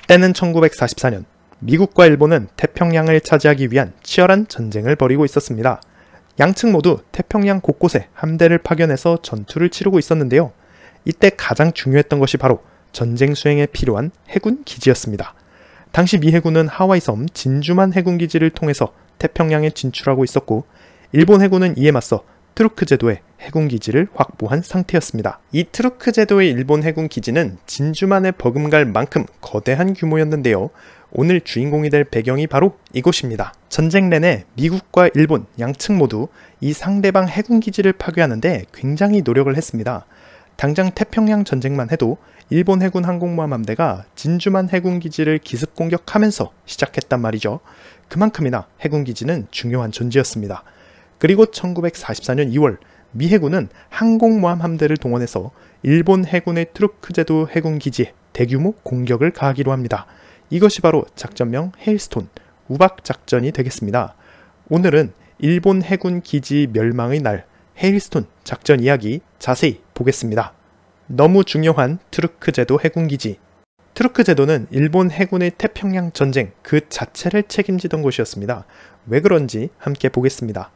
때는 1944년, 미국과 일본은 태평양을 차지하기 위한 치열한 전쟁을 벌이고 있었습니다. 양측 모두 태평양 곳곳에 함대를 파견해서 전투를 치르고 있었는데요. 이때 가장 중요했던 것이 바로 전쟁 수행에 필요한 해군 기지였습니다. 당시 미 해군은 하와이 섬 진주만 해군 기지를 통해서 태평양에 진출하고 있었고, 일본 해군은 이에 맞서 트루크 제도의 해군 기지를 확보한 상태였습니다. 이 트루크 제도의 일본 해군 기지는 진주만에 버금갈 만큼 거대한 규모였는데요. 오늘 주인공이 될 배경이 바로 이곳입니다. 전쟁 내내 미국과 일본 양측 모두 이 상대방 해군 기지를 파괴하는데 굉장히 노력을 했습니다. 당장 태평양 전쟁만 해도 일본 해군 항공모함 함대가 진주만 해군 기지를 기습 공격하면서 시작했단 말이죠. 그만큼이나 해군 기지는 중요한 존재였습니다. 그리고 1944년 2월 미 해군은 항공모함 함대를 동원해서 일본 해군의 트루크 제도 해군 기지에 대규모 공격을 가하기로 합니다. 이것이 바로 작전명 헤일스톤, 우박 작전이 되겠습니다. 오늘은 일본 해군 기지 멸망의 날 헤일스톤 작전 이야기 자세히 보겠습니다. 너무 중요한 트루크 제도 해군 기지. 트루크 제도는 일본 해군의 태평양 전쟁 그 자체를 책임지던 곳이었습니다. 왜 그런지 함께 보겠습니다.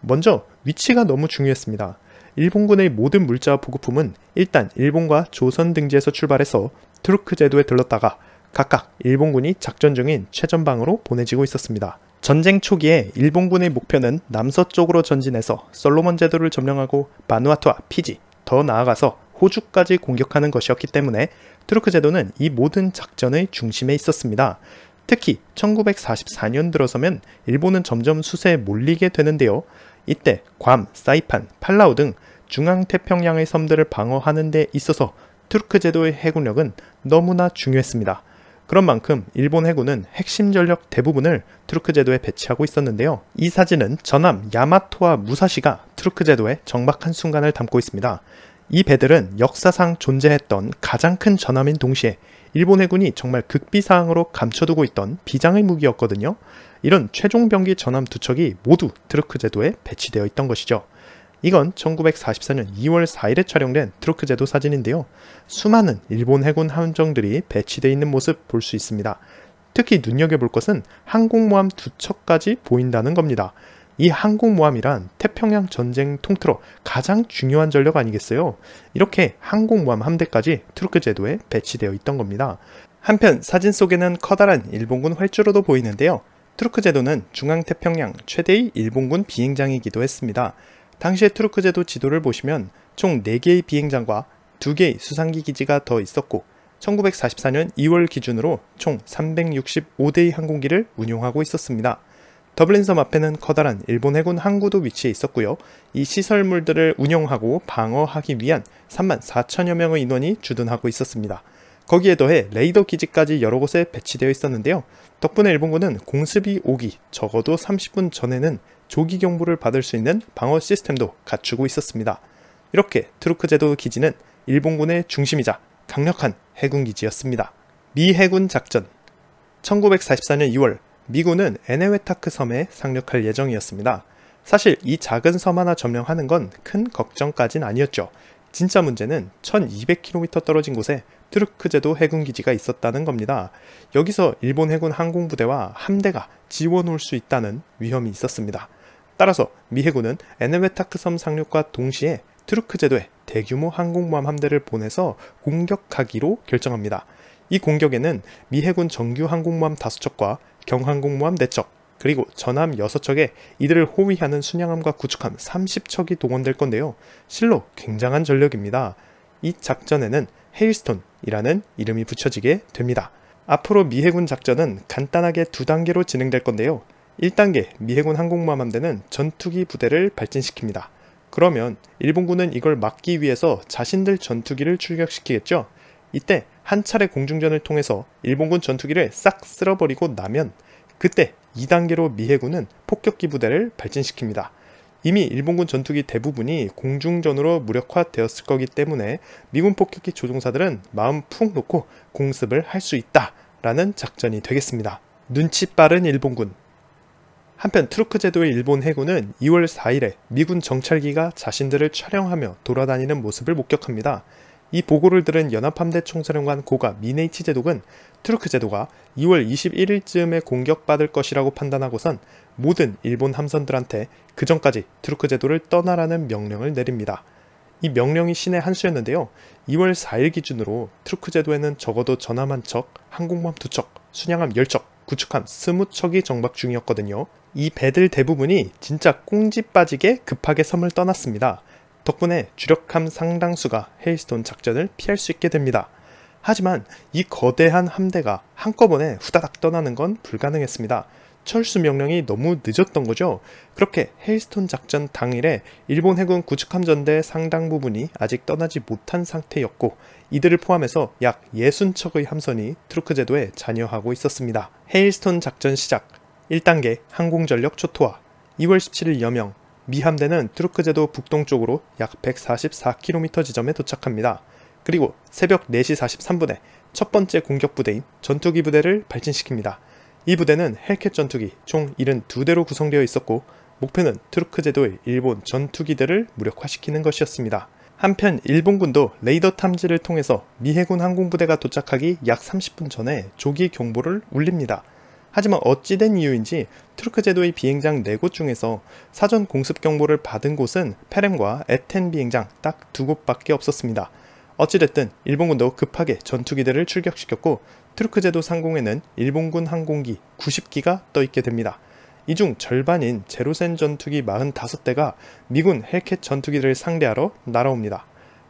먼저 위치가 너무 중요했습니다. 일본군의 모든 물자와 보급품은 일단 일본과 조선 등지에서 출발해서 트루크 제도에 들렀다가 각각 일본군이 작전 중인 최전방으로 보내지고 있었습니다. 전쟁 초기에 일본군의 목표는 남서쪽으로 전진해서 솔로몬 제도를 점령하고 바누아투와 피지, 더 나아가서 호주까지 공격하는 것이었기 때문에 트루크 제도는 이 모든 작전의 중심에 있었습니다. 특히 1944년 들어서면 일본은 점점 수세에 몰리게 되는데요. 이때 괌, 사이판, 팔라우 등 중앙태평양의 섬들을 방어하는 데 있어서 트루크 제도의 해군력은 너무나 중요했습니다. 그런 만큼 일본 해군은 핵심 전력 대부분을 트루크 제도에 배치하고 있었는데요. 이 사진은 전함 야마토와 무사시가 트루크 제도에 정박한 순간을 담고 있습니다. 이 배들은 역사상 존재했던 가장 큰 전함인 동시에 일본 해군이 정말 극비사항으로 감춰두고 있던 비장의 무기였거든요. 이런 최종 병기 전함 두 척이 모두 트루크 제도에 배치되어 있던 것이죠. 이건 1944년 2월 4일에 촬영된 트루크 제도 사진인데요. 수많은 일본 해군 함정들이 배치되어 있는 모습 볼 수 있습니다. 특히 눈여겨볼 것은 항공모함 두 척까지 보인다는 겁니다. 이 항공모함이란 태평양 전쟁 통틀어 가장 중요한 전력 아니겠어요? 이렇게 항공모함 함대까지 트루크 제도에 배치되어 있던 겁니다. 한편 사진 속에는 커다란 일본군 활주로도 보이는데요. 트루크 제도는 중앙태평양 최대의 일본군 비행장이기도 했습니다. 당시의 트루크 제도 지도를 보시면 총 4개의 비행장과 2개의 수상기 기지가 더 있었고 1944년 2월 기준으로 총 365대의 항공기를 운용하고 있었습니다. 더블린섬 앞에는 커다란 일본 해군 항구도 위치해 있었고요. 이 시설물들을 운영하고 방어하기 위한 34,000여 명의 인원이 주둔하고 있었습니다. 거기에 더해 레이더 기지까지 여러 곳에 배치되어 있었는데요. 덕분에 일본군은 공습이 오기 적어도 30분 전에는 조기 경보를 받을 수 있는 방어 시스템도 갖추고 있었습니다. 이렇게 트루크 제도 기지는 일본군의 중심이자 강력한 해군 기지였습니다. 미 해군 작전. 1944년 2월 미군은 에네웨타크 섬에 상륙할 예정이었습니다. 사실 이 작은 섬 하나 점령하는 건 큰 걱정까진 아니었죠. 진짜 문제는 1200km 떨어진 곳에 트루크 제도 해군 기지가 있었다는 겁니다. 여기서 일본 해군 항공부대와 함대가 지원 올 수 있다는 위험이 있었습니다. 따라서 미 해군은 에네웨타크 섬 상륙과 동시에 트루크 제도에 대규모 항공모함 함대를 보내서 공격하기로 결정합니다. 이 공격에는 미 해군 정규 항공모함 5척과 경항공모함 4척, 그리고 전함 6척에 이들을 호위하는 순양함과 구축함 30척이 동원될 건데요. 실로 굉장한 전력입니다. 이 작전에는 헤일스톤이라는 이름이 붙여지게 됩니다. 앞으로 미 해군 작전은 간단하게 2단계로 진행될 건데요. 1단계 미 해군 항공모함 함대는 전투기 부대를 발진시킵니다. 그러면 일본군은 이걸 막기 위해서 자신들 전투기를 출격시키겠죠. 이때 한 차례 공중전을 통해서 일본군 전투기를 싹 쓸어버리고 나면 그때 2단계로 미 해군은 폭격기 부대를 발진시킵니다. 이미 일본군 전투기 대부분이 공중전으로 무력화되었을 거기 때문에 미군 폭격기 조종사들은 마음 푹 놓고 공습을 할 수 있다라는 작전이 되겠습니다. 눈치 빠른 일본군. 한편 트루크 제도의 일본 해군은 2월 4일에 미군 정찰기가 자신들을 촬영하며 돌아다니는 모습을 목격합니다. 이 보고를 들은 연합함대 총사령관 고가 미네이치 제독은 투르크 제도가 2월 21일쯤에 공격받을 것이라고 판단하고선 모든 일본 함선들한테 그 전까지 투르크 제도를 떠나라는 명령을 내립니다. 이 명령이 신의 한 수였는데요. 2월 4일 기준으로 투르크 제도에는 적어도 전함 1척, 항공모함 2척, 순양함 10척, 구축함 20척이 정박 중이었거든요. 이 배들 대부분이 진짜 꽁지 빠지게 급하게 섬을 떠났습니다. 덕분에 주력함 상당수가 헤일스톤 작전을 피할 수 있게 됩니다. 하지만 이 거대한 함대가 한꺼번에 후다닥 떠나는 건 불가능했습니다. 철수 명령이 너무 늦었던 거죠. 그렇게 헤일스톤 작전 당일에 일본 해군 구축함 전대 상당 부분이 아직 떠나지 못한 상태였고 이들을 포함해서 약 60척의 함선이 투르크 제도에 잔여하고 있었습니다. 헤일스톤 작전 시작 1단계 항공전력 초토화 2월 17일 여명 미 함대는 투르크 제도 북동쪽으로 약 144km 지점에 도착합니다. 그리고 새벽 4시 43분에 첫 번째 공격 부대인 전투기 부대를 발진시킵니다. 이 부대는 헬캣 전투기 총 72대로 구성되어 있었고 목표는 투르크 제도의 일본 전투기들을 무력화시키는 것이었습니다. 한편 일본군도 레이더 탐지를 통해서 미 해군 항공부대가 도착하기 약 30분 전에 조기 경보를 울립니다. 하지만 어찌된 이유인지 투르크 제도의 비행장 4곳 중에서 사전 공습 경보를 받은 곳은 페렘과 에텐 비행장 딱 2곳밖에 없었습니다. 어찌됐든 일본군도 급하게 전투기들을 출격시켰고 투르크 제도 상공에는 일본군 항공기 90기가 떠있게 됩니다. 이 중 절반인 제로센 전투기 45대가 미군 헬캣 전투기들을 상대하러 날아옵니다.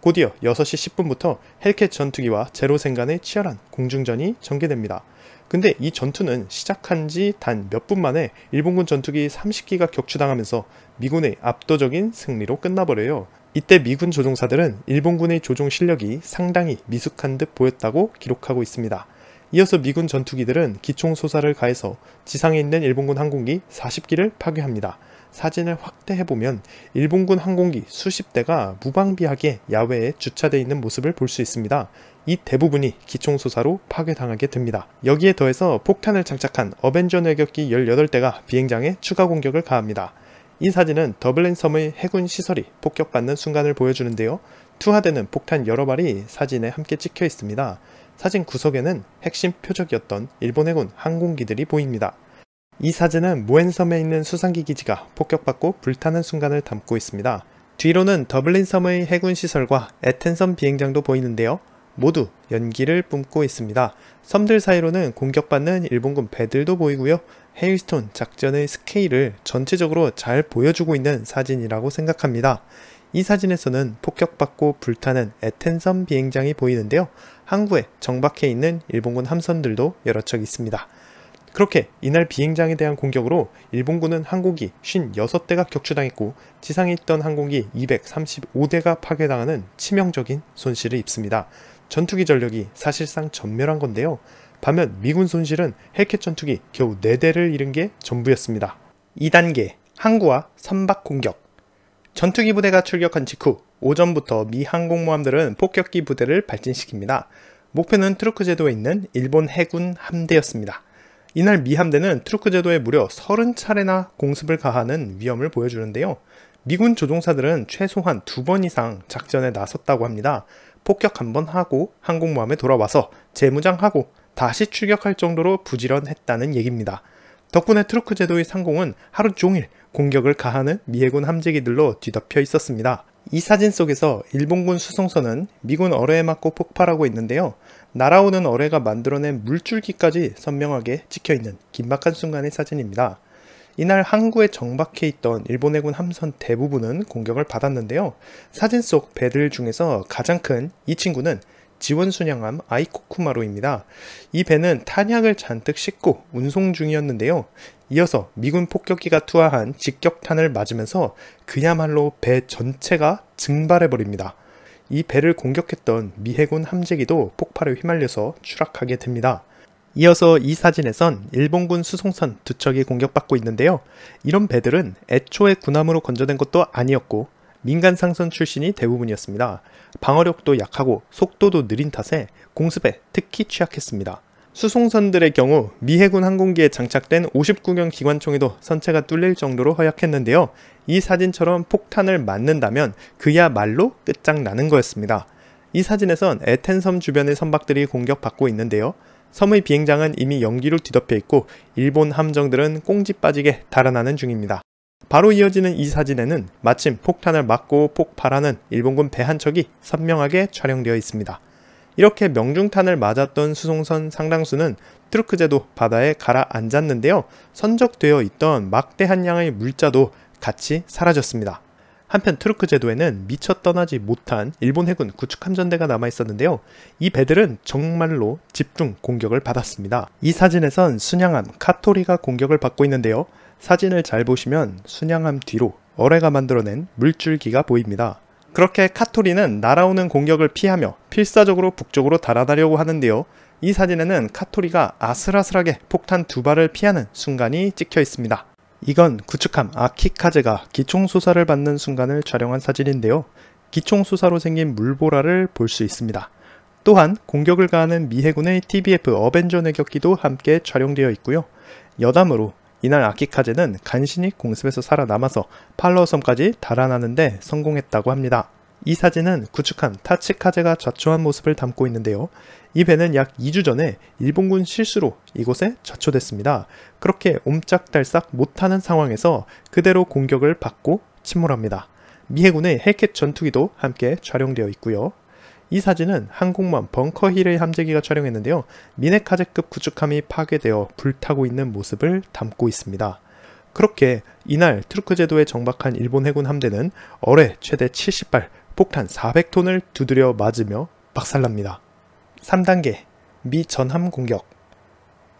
곧이어 6시 10분부터 헬캣 전투기와 제로센 간의 치열한 공중전이 전개됩니다. 근데 이 전투는 시작한 지 단 몇 분 만에 일본군 전투기 30기가 격추당하면서 미군의 압도적인 승리로 끝나버려요. 이때 미군 조종사들은 일본군의 조종 실력이 상당히 미숙한 듯 보였다고 기록하고 있습니다. 이어서 미군 전투기들은 기총소사를 가해서 지상에 있는 일본군 항공기 40기를 파괴합니다. 사진을 확대해보면 일본군 항공기 수십 대가 무방비하게 야외에 주차되어 있는 모습을 볼 수 있습니다. 이 대부분이 기총소사로 파괴당하게 됩니다. 여기에 더해서 폭탄을 장착한 어벤져 내격기 18대가 비행장에 추가 공격을 가합니다. 이 사진은 더블린 섬의 해군 시설이 폭격받는 순간을 보여주는데요. 투하되는 폭탄 여러 발이 사진에 함께 찍혀 있습니다. 사진 구석에는 핵심 표적이었던 일본 해군 항공기들이 보입니다. 이 사진은 모엔섬에 있는 수상기 기지가 폭격받고 불타는 순간을 담고 있습니다. 뒤로는 더블린 섬의 해군 시설과 에텐섬 비행장도 보이는데요. 모두 연기를 뿜고 있습니다. 섬들 사이로는 공격받는 일본군 배들도 보이고요. 헤일스톤 작전의 스케일을 전체적으로 잘 보여주고 있는 사진이라고 생각합니다. 이 사진에서는 폭격받고 불타는 에텐섬 비행장이 보이는데요. 항구에 정박해 있는 일본군 함선들도 여러 척 있습니다. 그렇게 이날 비행장에 대한 공격으로 일본군은 항공기 56대가 격추당했고 지상에 있던 항공기 235대가 파괴당하는 치명적인 손실을 입습니다. 전투기 전력이 사실상 전멸한 건데요. 반면 미군 손실은 헬캣 전투기 겨우 4대를 잃은 게 전부였습니다. 2단계 항구와 선박 공격 전투기 부대가 출격한 직후 오전부터 미 항공모함들은 폭격기 부대를 발진시킵니다. 목표는 투르크 제도에 있는 일본 해군 함대였습니다. 이날 미 함대는 투르크 제도에 무려 30차례나 공습을 가하는 위험을 보여주는데요. 미군 조종사들은 최소한 2번 이상 작전에 나섰다고 합니다. 폭격 1번 하고 항공모함에 돌아와서 재무장하고 다시 출격할 정도로 부지런했다는 얘기입니다. 덕분에 투르크 제도의 상공은 하루 종일 공격을 가하는 미 해군 함재기들로 뒤덮여 있었습니다. 이 사진 속에서 일본군 수송선은 미군 어뢰에 맞고 폭발하고 있는데요. 날아오는 어뢰가 만들어낸 물줄기까지 선명하게 찍혀있는 긴박한 순간의 사진입니다. 이날 항구에 정박해 있던 일본 해군 함선 대부분은 공격을 받았는데요. 사진 속 배들 중에서 가장 큰 이 친구는 지원순양함 아이코쿠마루입니다. 이 배는 탄약을 잔뜩 싣고 운송 중이었는데요. 이어서 미군 폭격기가 투하한 직격탄을 맞으면서 그야말로 배 전체가 증발해버립니다. 이 배를 공격했던 미 해군 함재기도 폭발에 휘말려서 추락하게 됩니다. 이어서 이 사진에선 일본군 수송선 2척이 공격받고 있는데요. 이런 배들은 애초에 군함으로 건조된 것도 아니었고 민간 상선 출신이 대부분이었습니다. 방어력도 약하고 속도도 느린 탓에 공습에 특히 취약했습니다. 수송선들의 경우 미 해군 항공기에 장착된 59경 기관총에도 선체가 뚫릴 정도로 허약했는데요. 이 사진처럼 폭탄을 맞는다면 그야말로 끝장나는 거였습니다. 이 사진에선 에텐섬 주변의 선박들이 공격받고 있는데요. 섬의 비행장은 이미 연기로 뒤덮여 있고 일본 함정들은 꽁지 빠지게 달아나는 중입니다. 바로 이어지는 이 사진에는 마침 폭탄을 맞고 폭발하는 일본군 배 한 척이 선명하게 촬영되어 있습니다. 이렇게 명중탄을 맞았던 수송선 상당수는 트루크제도 바다에 가라앉았는데요. 선적되어 있던 막대한 양의 물자도 같이 사라졌습니다. 한편 트루크제도에는 미처 떠나지 못한 일본 해군 구축함전대가 남아있었는데요. 이 배들은 정말로 집중 공격을 받았습니다. 이 사진에선 순양함 카토리가 공격을 받고 있는데요. 사진을 잘 보시면 순양함 뒤로 어뢰가 만들어낸 물줄기가 보입니다. 그렇게 카토리는 날아오는 공격을 피하며 필사적으로 북쪽으로 달아나려고 하는데요. 이 사진에는 카토리가 아슬아슬하게 폭탄 2발을 피하는 순간이 찍혀 있습니다. 이건 구축함 아키카제가 기총수사를 받는 순간을 촬영한 사진인데요. 기총수사로 생긴 물보라를 볼 수 있습니다. 또한 공격을 가하는 미 해군의 TBF 어벤져 내격기도 함께 촬영되어 있고요. 여담으로 이날 아키카제는 간신히 공습에서 살아남아서 팔러우 섬까지 달아나는데 성공했다고 합니다. 이 사진은 구축함 타치카제가 좌초한 모습을 담고 있는데요. 이 배는 약 2주 전에 일본군 실수로 이곳에 좌초됐습니다. 그렇게 옴짝달싹 못하는 상황에서 그대로 공격을 받고 침몰합니다. 미 해군의 헬캣 전투기도 함께 촬영되어 있고요. 이 사진은 항공모함 벙커힐의 함재기가 촬영했는데요. 미네카제급 구축함이 파괴되어 불타고 있는 모습을 담고 있습니다. 그렇게 이날 트루크제도에 정박한 일본 해군 함대는 어뢰 최대 70발, 폭탄 400톤을 두드려 맞으며 박살납니다. 3단계 미 전함 공격.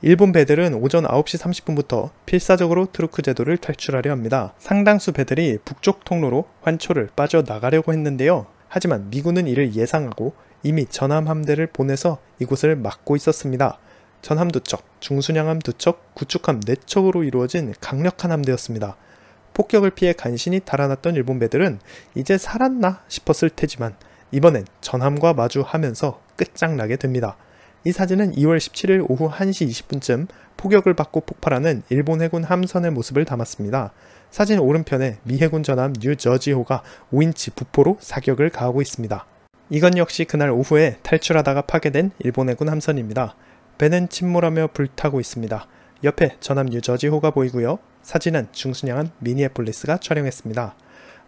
일본 배들은 오전 9시 30분부터 필사적으로 트루크제도를 탈출하려 합니다. 상당수 배들이 북쪽 통로로 환초를 빠져나가려고 했는데요. 하지만 미군은 이를 예상하고 이미 전함 함대를 보내서 이곳을 막고 있었습니다. 전함 2척, 중순양함 2척, 구축함 4척으로 이루어진 강력한 함대였습니다. 폭격을 피해 간신히 달아났던 일본 배들은 이제 살았나 싶었을 테지만 이번엔 전함과 마주하면서 끝장나게 됩니다. 이 사진은 2월 17일 오후 1시 20분쯤 폭격을 받고 폭발하는 일본 해군 함선의 모습을 담았습니다. 사진 오른편에 미 해군 전함 뉴저지호가 5인치 부포로 사격을 가하고 있습니다. 이건 역시 그날 오후에 탈출하다가 파괴된 일본 해군 함선입니다. 배는 침몰하며 불타고 있습니다. 옆에 전함 뉴저지호가 보이고요. 사진은 중순양함 미니애폴리스가 촬영했습니다.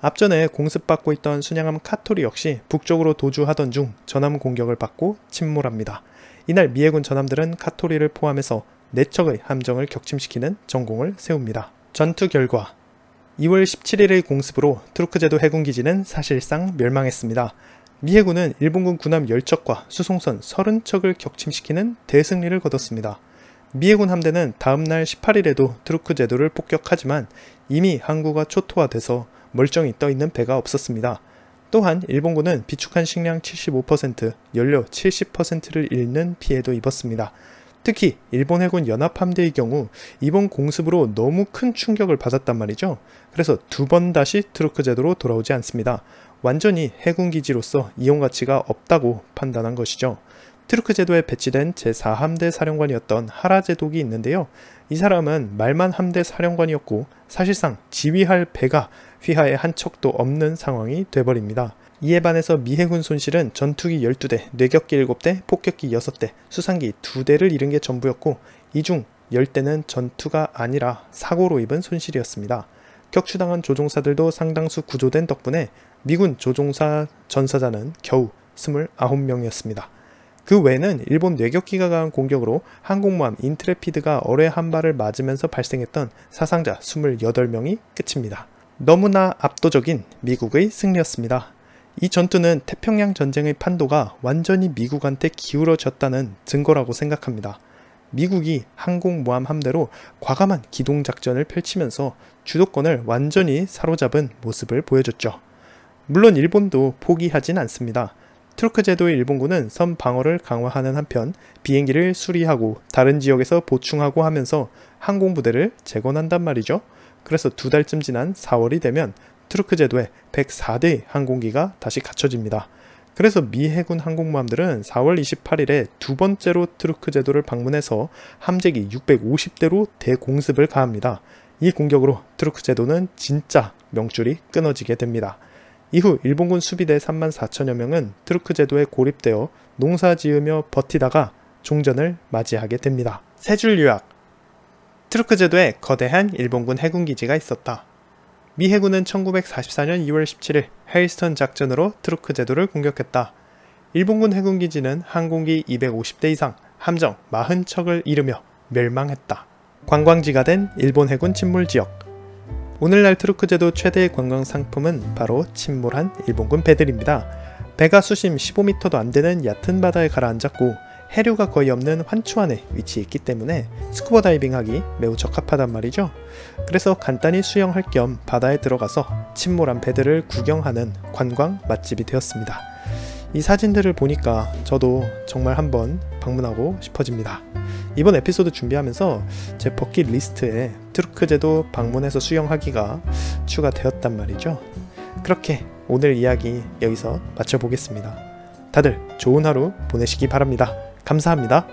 앞전에 공습받고 있던 순양함 카토리 역시 북쪽으로 도주하던 중 전함 공격을 받고 침몰합니다. 이날 미 해군 전함들은 카토리를 포함해서 4척의 함정을 격침시키는 전공을 세웁니다. 전투 결과 2월 17일의 공습으로 트루크제도 해군기지는 사실상 멸망했습니다. 미 해군은 일본군 군함 10척과 수송선 30척을 격침시키는 대승리를 거뒀습니다. 미 해군 함대는 다음날 18일에도 트루크제도를 폭격하지만 이미 항구가 초토화돼서 멀쩡히 떠있는 배가 없었습니다. 또한 일본군은 비축한 식량 75%, 연료 70%를 잃는 피해도 입었습니다. 특히 일본 해군 연합함대의 경우 이번 공습으로 너무 큰 충격을 받았단 말이죠. 그래서 2번 다시 트루크제도로 돌아오지 않습니다. 완전히 해군기지로서 이용가치가 없다고 판단한 것이죠. 트루크제도에 배치된 제4함대 사령관이었던 하라제독이 있는데요. 이 사람은 말만 함대 사령관이었고 사실상 지휘할 배가 휘하에 한 척도 없는 상황이 돼버립니다. 이에 반해서 미 해군 손실은 전투기 12대, 뇌격기 7대, 폭격기 6대, 수상기 2대를 잃은 게 전부였고 이 중 10대는 전투가 아니라 사고로 입은 손실이었습니다. 격추당한 조종사들도 상당수 구조된 덕분에 미군 조종사 전사자는 겨우 29명이었습니다. 그 외에는 일본 뇌격기가 가한 공격으로 항공모함 인트레피드가 어뢰 한 발을 맞으면서 발생했던 사상자 28명이 끝입니다. 너무나 압도적인 미국의 승리였습니다. 이 전투는 태평양 전쟁의 판도가 완전히 미국한테 기울어졌다는 증거라고 생각합니다. 미국이 항공모함 함대로 과감한 기동작전을 펼치면서 주도권을 완전히 사로잡은 모습을 보여줬죠. 물론 일본도 포기하진 않습니다. 트루크제도의 일본군은 섬 방어를 강화하는 한편 비행기를 수리하고 다른 지역에서 보충하고 하면서 항공부대를 재건한단 말이죠. 그래서 2달쯤 지난 4월이 되면 트루크제도에 104대의 항공기가 다시 갖춰집니다. 그래서 미 해군 항공모함들은 4월 28일에 2번째로 트루크제도를 방문해서 함재기 650대로 대공습을 가합니다. 이 공격으로 트루크제도는 진짜 명줄이 끊어지게 됩니다. 이후 일본군 수비대 34,000여 명은 투르크 제도에 고립되어 농사 지으며 버티다가 종전을 맞이하게 됩니다. 세 줄 요약. 투르크 제도에 거대한 일본군 해군 기지가 있었다. 미 해군은 1944년 2월 17일 헤일스턴 작전으로 투르크 제도를 공격했다. 일본군 해군 기지는 항공기 250대 이상, 함정 40척을 잃으며 멸망했다. 관광지가 된 일본 해군 침몰 지역. 오늘날 투르크 제도 최대의 관광 상품은 바로 침몰한 일본군 배들입니다. 배가 수심 15m도 안 되는 얕은 바다에 가라앉았고 해류가 거의 없는 환추 안에 위치했기 때문에 스쿠버 다이빙하기 매우 적합하단 말이죠. 그래서 간단히 수영할 겸 바다에 들어가서 침몰한 배들을 구경하는 관광 맛집이 되었습니다. 이 사진들을 보니까 저도 정말 한번 방문하고 싶어집니다. 이번 에피소드 준비하면서 제 버킷리스트에 투르크 제도 방문해서 수영하기가 추가되었단 말이죠. 그렇게 오늘 이야기 여기서 마쳐보겠습니다. 다들 좋은 하루 보내시기 바랍니다. 감사합니다.